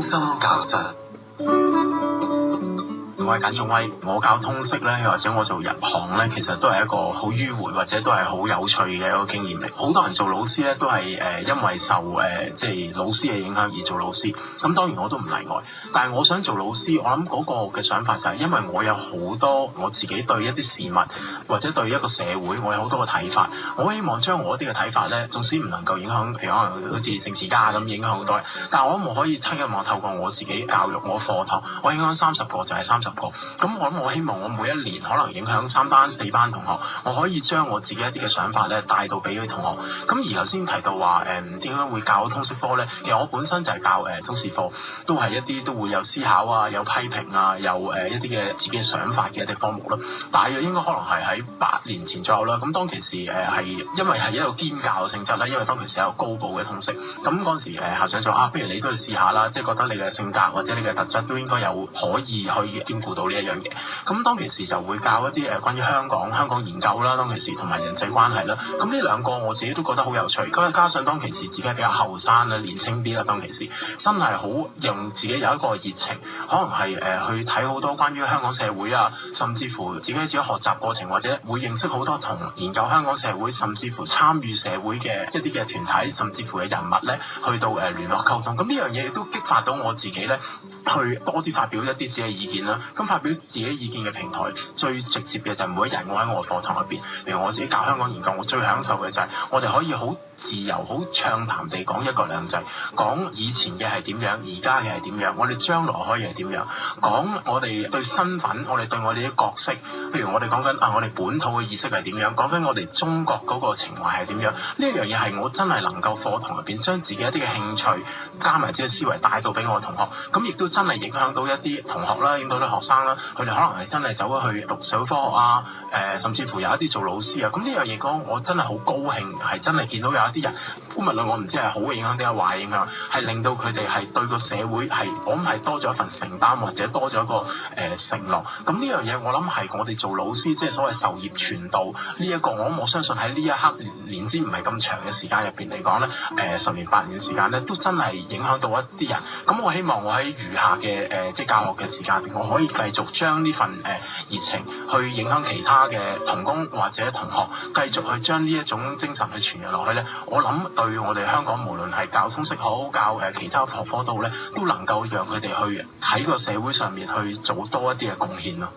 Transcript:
心教室。我係簡仲威，我教通識咧，或者我做入行咧，其實都係一個好迂迴或者都係好有趣嘅一個經驗嚟。好多人做老師咧，都係因為受即係老師嘅影響而做老師。咁當然我都唔例外。但係我想做老師，我諗嗰個嘅想法就係因為我有好多我自己對一啲事物或者對一個社會，我有好多嘅睇法。我希望將我啲嘅睇法咧，縱使唔能夠影響，譬如可能好似政治家咁影響好多人，但係我可以希望透過我自己教育我課堂，我影響30個就係30個。咁我希望我每一年可能影響3班4班同學，我可以將我自己一啲嘅想法咧帶到俾啲同學。咁而頭先提到話點解會教通識科咧？其實我本身就係教中史科，都係一啲都會有思考啊、有批評啊、有一啲嘅自己嘅想法嘅一啲科目咯。大約應該可能係喺8年前左右啦。咁當其時係因為係一個兼教嘅性質啦，因為當其時有高補嘅通識。咁嗰陣時校長就話不如你都去試下啦，即係覺得你嘅性格或者你嘅特質都應該有可以兼顧到呢一樣嘢。咁當其時就會教一啲關於香港研究啦，當其時同埋人際關係啦。咁呢兩個我自己都覺得好有趣。咁加上當其時自己比較後生啦、年輕啲啦，當其時真係好讓自己有一個熱情，可能係去睇好多關於香港社會啊，甚至乎自己學習過程，或者會認識好多同研究香港社會，甚至乎參與社會嘅一啲嘅團體，甚至乎嘅人物咧，去到聯絡溝通。咁呢樣嘢亦都激發到我自己咧，去多啲發表一啲自己嘅意見啦。咁發表自己意見嘅平台最直接嘅就係每一日我喺我課堂入邊，譬如我自己教香港研究，我最享受嘅就係我哋可以好自由、好暢談地講一國兩制，講以前嘅係點樣，而家嘅係點樣，我哋將來可以係點樣，講我哋對身份，我哋對我哋啲角色，譬如我哋講緊我哋本土嘅意識係點樣，講緊我哋中國嗰個情懷係點樣。呢一樣嘢係我真係能夠課堂入邊將自己一啲嘅興趣加埋自己嘅思維帶到俾我嘅同學，咁亦都真係影響到一啲同學啦，影響到啲學生啦，佢哋可能係真係走咗去讀社會科學啊，甚至乎有一啲做老師啊。咁呢樣嘢講，我真係好高興，係真係見到有一啲人，無論我唔知係好嘅影響定係壞影響，係令到佢哋係對個社會係，我諗係多咗一份承擔，或者多咗一個承諾。咁呢樣嘢我諗係我哋做老師，即係所謂授業傳道呢一個，我相信喺呢一刻年資唔係咁長嘅時間入邊嚟講咧，10年8年時間咧，都真係影響到一啲人。咁我希望我喺餘下嘅即係教學嘅時間，我可以繼續將呢份熱情去影響其他嘅同工或者同學，繼續去將呢一種精神去傳揚落去咧。我諗對我哋香港無論係教通識好，教其他學科都好咧，都能夠讓佢哋去喺個社會上面去做多一啲嘅貢獻咯。